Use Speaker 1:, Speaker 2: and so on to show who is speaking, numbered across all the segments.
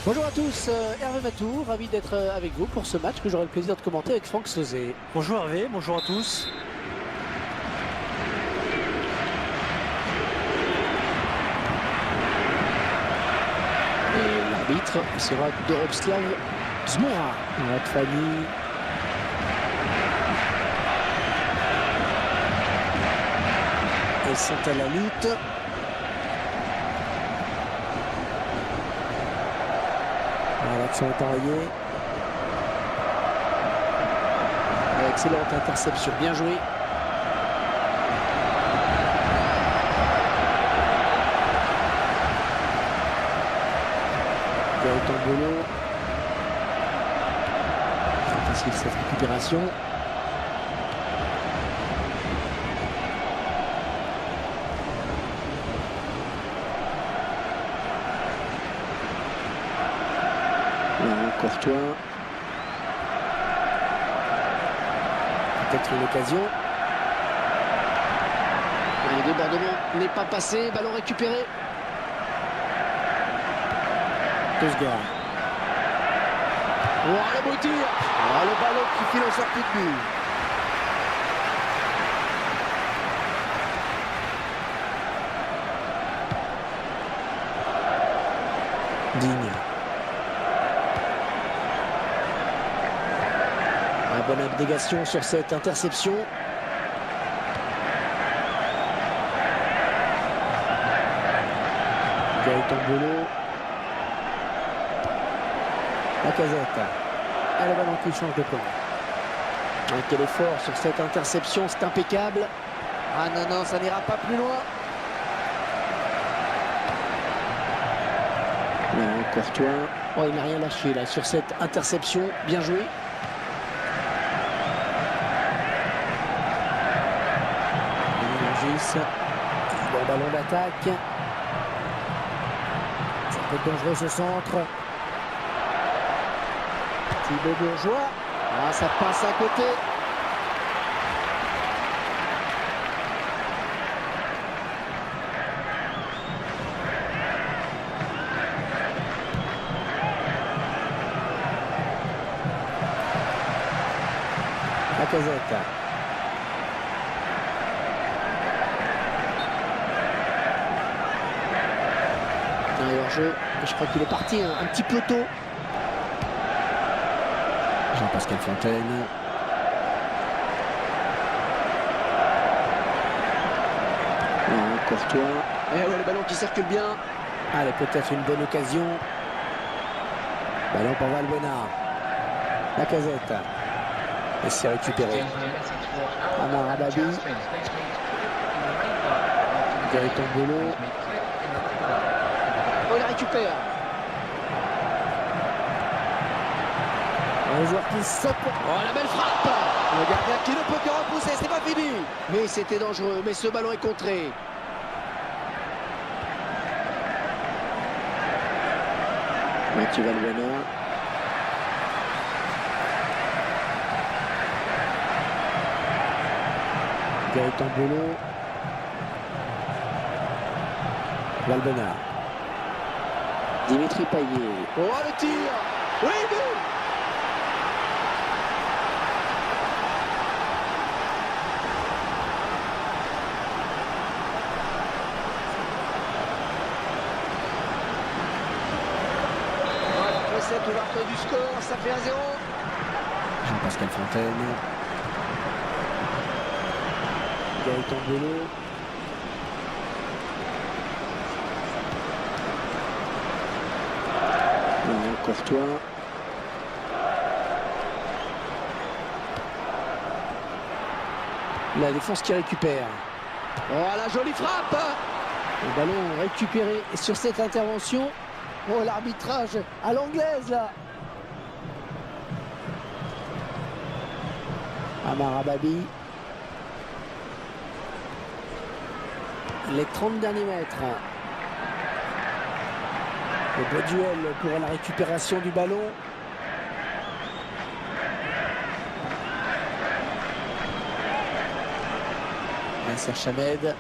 Speaker 1: Bonjour à tous, Hervé Matou, ravi d'être avec vous pour ce match que j'aurai le plaisir de commenter avec Franck Sauzet.
Speaker 2: Bonjour Hervé, bonjour à tous.
Speaker 1: Et l'arbitre sera Doroslav Zmora, notre famille. Elles sont à la lutte. L'action est envoyée. Excellente interception, bien joué. Gaëtan Bolo. C'est facile cette récupération. Courtois. Peut-être une occasion. Le débordement n'est pas passé. Ballon récupéré. Tosga. Oh, la bouture. Oh, le ballon qui file en sortie de but. Digne. Bonne abnégation sur cette interception. Gaëtan Bolo. Lacazette. Le ballon qui change de plan. Quel effort sur cette interception, c'est impeccable. Ah non, ça n'ira pas plus loin. Courtois. Oh, il n'a rien lâché là sur cette interception. Bien joué. Bon ballon d'attaque. Ça peut être dangereux ce centre. Thibaut Bourgeois. Ah, ça passe à côté. Lacazette. Hors-jeu, je crois qu'il est parti un petit peu tôt. Jean-Pascal Fontaine. Courtois. Et ouais, le ballon qui circule bien. Allez, peut-être une bonne occasion. Ballon pour Valbuena. Lacazette. Et c'est récupéré. Amarababi. Gaëtan Bolo. Oh, il récupère. Un joueur qui saute. Oh, la belle frappe. Le gardien qui ne peut que repousser, c'est pas fini. Mais c'était dangereux, mais ce ballon est contré. Mathieu Valbuena. Gaëtan Bolo. Valbuena. Dimitri Payet. Oh, le tir. Oui, but. Après cette ouverture du score, ça fait 1-0. Jean-Pascal Fontaine. Gaëtan Bolo. Courtois. La défense qui récupère. Oh, la jolie frappe. Le ballon récupéré sur cette intervention. Oh, l'arbitrage à l'anglaise là. Amarababi. Les 30 derniers mètres. Le beau duel pour la récupération du ballon. Nasser Chamed.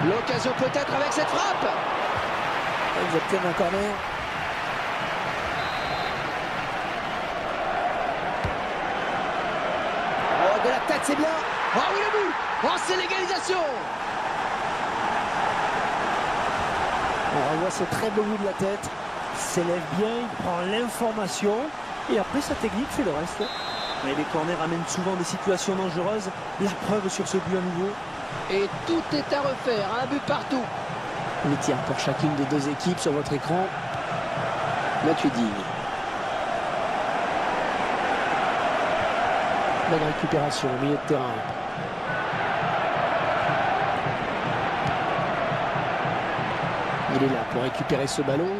Speaker 1: L'occasion peut-être avec cette frappe. Ils obtiennent un corner. Oh, de la tête, c'est bien. Oh oui, le but. Oh, c'est l'égalisation. On revoit ce très beau but de la tête.
Speaker 2: Il s'élève bien, il prend l'information et après sa technique fait le reste. Mais les corners amènent souvent des situations dangereuses. La preuve sur ce but à nouveau.
Speaker 1: Et tout est à refaire, un but partout. Les tirs pour chacune des deux équipes sur votre écran. Matuidi. Bonne récupération au milieu de terrain. Il est là pour récupérer ce ballon.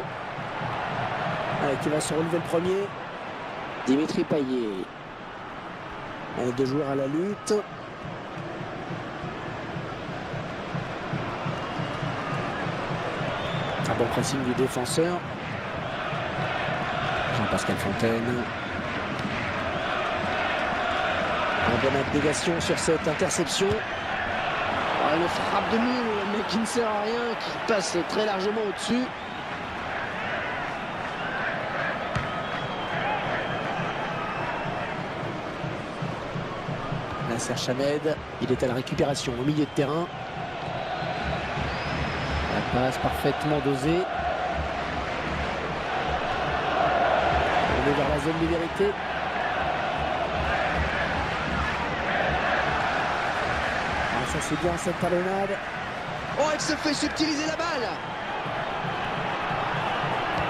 Speaker 1: Allez, qui va se relever le premier. Dimitri Payet. Les deux joueurs à la lutte. Un bon pressing du défenseur. Jean-Pascal Fontaine. Une bonne abnégation sur cette interception. Une frappe de mule, mais qui ne sert à rien, qui passe très largement au-dessus. Nasser Chamed, il est à la récupération au milieu de terrain. La passe parfaitement dosée. On est vers la zone de vérité. Ah, ça c'est bien cette talonnade. Oh, il se fait subtiliser la balle.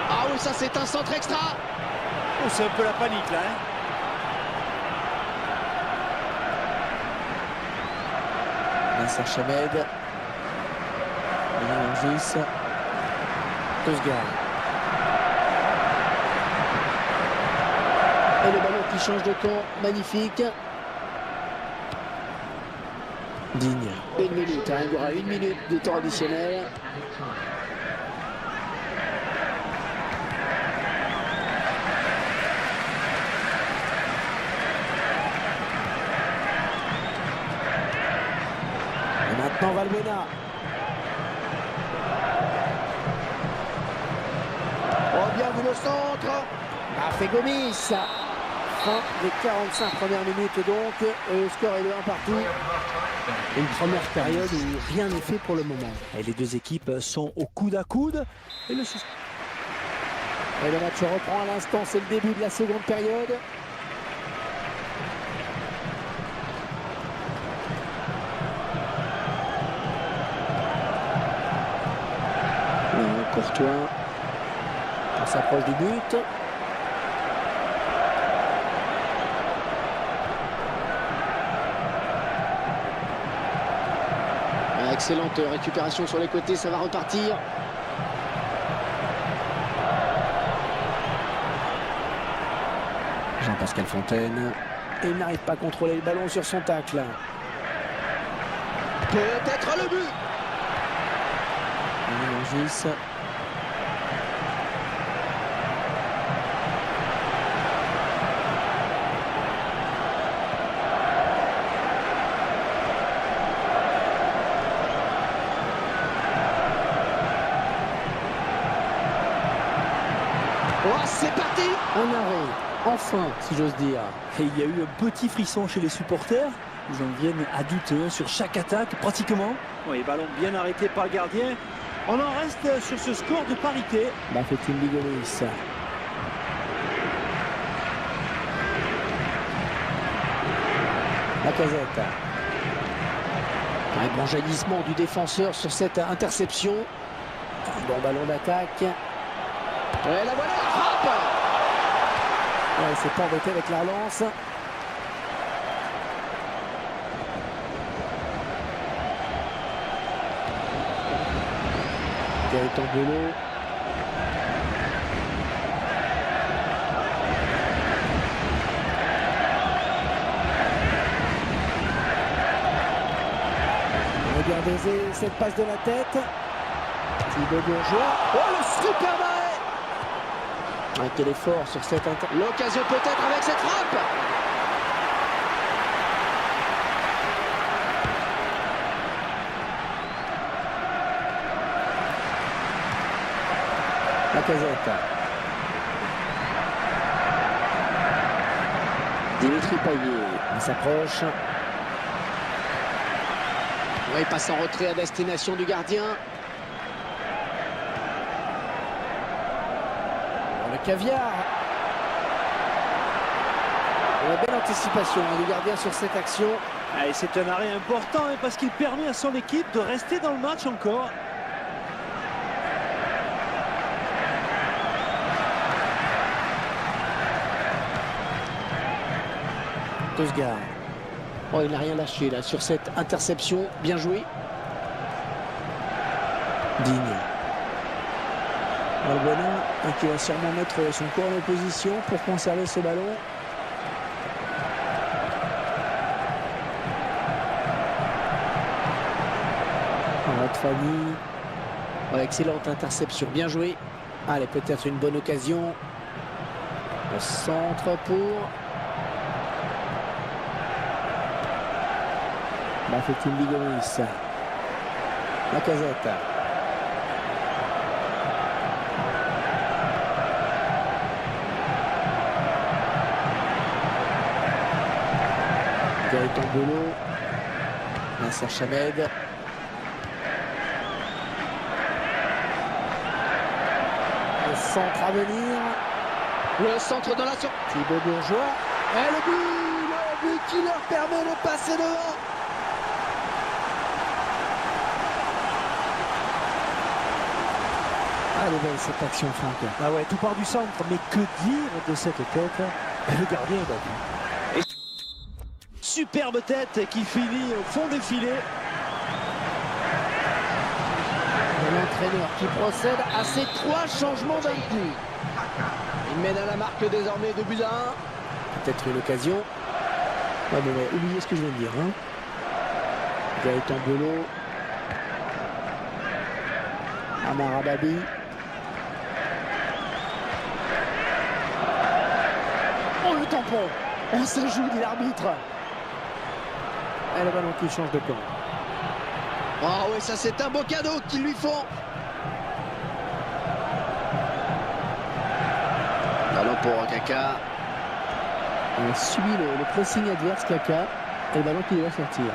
Speaker 1: Ah oui, ça c'est un centre extra.
Speaker 2: Oh, c'est un peu la panique là.
Speaker 1: Nasser Chamed. Angis. Tosgar. Et le ballon qui change de camp, magnifique. Digne. Une minute, hein, il y aura une minute de temps additionnel. Et maintenant Valbuena. Oh, bien vu le centre. Fait Gomis. Fin des 45 premières minutes donc. Le score est de 1 partout. Une première période où rien n'est fait pour le moment.
Speaker 2: Et les deux équipes sont au coude à coude. Et le
Speaker 1: match reprend à l'instant, c'est le début de la seconde période. Courtois. On s'approche du but. Excellente récupération sur les côtés, ça va repartir. Jean-Pascal Fontaine. Et il n'arrive pas à contrôler le ballon sur son tacle. Peut-être le but. Angis. Oh, c'est parti. Un arrêt, enfin, si j'ose dire.
Speaker 2: Et il y a eu un petit frisson chez les supporters. Ils en viennent à douter sur chaque attaque, pratiquement. Oui, ballon bien arrêté par le gardien. On en reste sur ce score de parité.
Speaker 1: Fait une Gomis. Lacazette. Un bon jaillissement du défenseur sur cette interception. Un bon ballon d'attaque. Et la voilà, la frappe. Ouais, il s'est pas embêté avec la relance. Gaëtan Belot. Regardez cette passe de la tête. Thibaut Bourgeois. Oh, le super arrêt. Quel effort sur cette l'occasion peut-être avec cette frappe. Lacazette. Dimitri Payet, il s'approche. Ouais, il passe en retrait à destination du gardien. Dans le caviar. Une belle anticipation du gardien sur cette action.
Speaker 2: Et c'est un arrêt important parce qu'il permet à son équipe de rester dans le match encore.
Speaker 1: Tosgar. Oh, il n'a rien lâché là sur cette interception. Bien joué. Digne. Valbuena qui va sûrement mettre son corps en opposition pour conserver ce ballon. Fanny. Oh, excellente interception. Bien joué. Allez, peut-être une bonne occasion. Le centre pour... Bafetim Bigomis. Lacazette. Gaëtan Bello. Nasser Chamed. Le centre à venir. Le centre dans la surface. Thibaut Bourgeois. Et le but qui leur permet de passer devant. Elle est belle cette action, Franck.
Speaker 2: Ah ouais, tout part du centre, mais que dire de cette tête? Le gardien est battu. Et superbe tête qui finit au fond des filets.
Speaker 1: L'entraîneur qui procède à ces 3 changements d'un coup. Il mène à la marque désormais 2-1. Peut-être une occasion. Ah bon, ouais, oubliez ce que je viens de dire. Hein. Gaëtan Bello. Amara Babi. Oh, le tampon. On se joue, dit l'arbitre. Et le ballon qui change de camp. Oh oui, ça c'est un beau cadeau qu'ils lui font. Ballon pour Kaka. On suit le pressing adverse, Kaka. Et le ballon qui va sortir.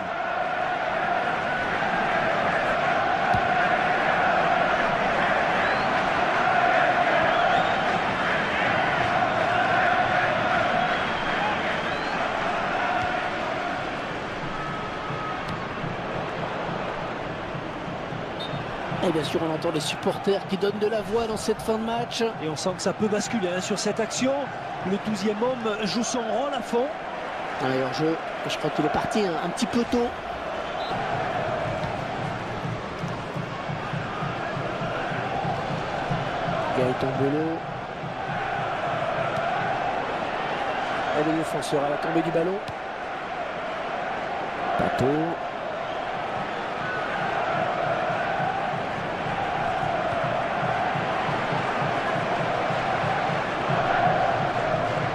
Speaker 1: Et bien sûr, on entend les supporters qui donnent de la voix dans cette fin de match.
Speaker 2: Et on sent que ça peut basculer sur cette action. Le 12e homme joue son rôle à fond.
Speaker 1: Alors, je crois qu'il est parti un petit peu tôt. Gaëtan Bello. Et le défenseur à la tombée du ballon. Pato.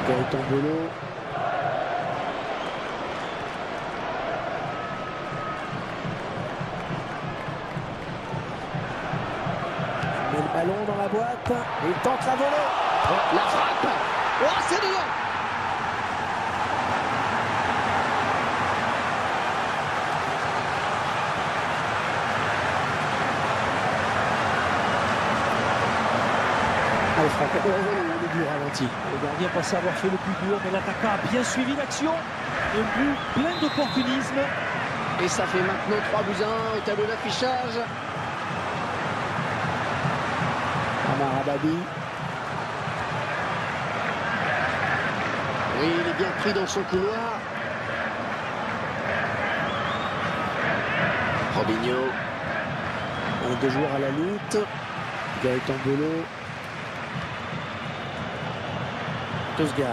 Speaker 1: Gaëtan Bello. Il met le ballon dans la boîte. Il tente la volée. La frappe. Oh, c'est dedans. Allez, Franck, on est du ralenti.
Speaker 2: Le gardien pensait avoir fait le plus dur, mais l'attaquant a bien suivi l'action. Un but plein d'opportunisme.
Speaker 1: Et ça fait maintenant 3-1 au tableau d'affichage. Amara Babi. Oui, il est bien pris dans son couloir. Robinho. Deux joueurs à la lutte. Gaëtan Bello. Tosgar.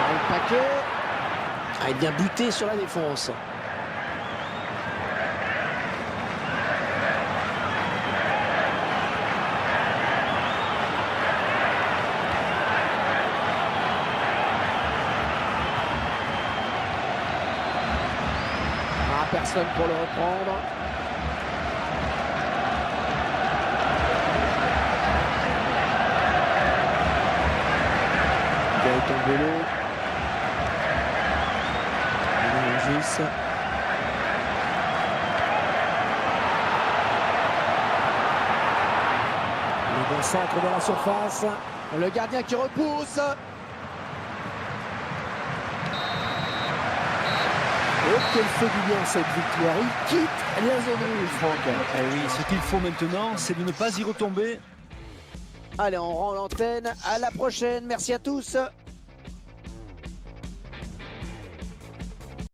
Speaker 1: Un paquet. Ah, il est bien buté sur la défense. Personne pour le reprendre. Gaëtan Bello. Régis. Le bon centre dans la surface. Le gardien qui repousse. Oh, qu'elle fait du bien cette victoire. Il quitte la zone rouge, Franck.
Speaker 2: Eh oui, ce qu'il faut maintenant, c'est de ne pas y retomber.
Speaker 1: Allez, on rend l'antenne. À la prochaine. Merci à tous.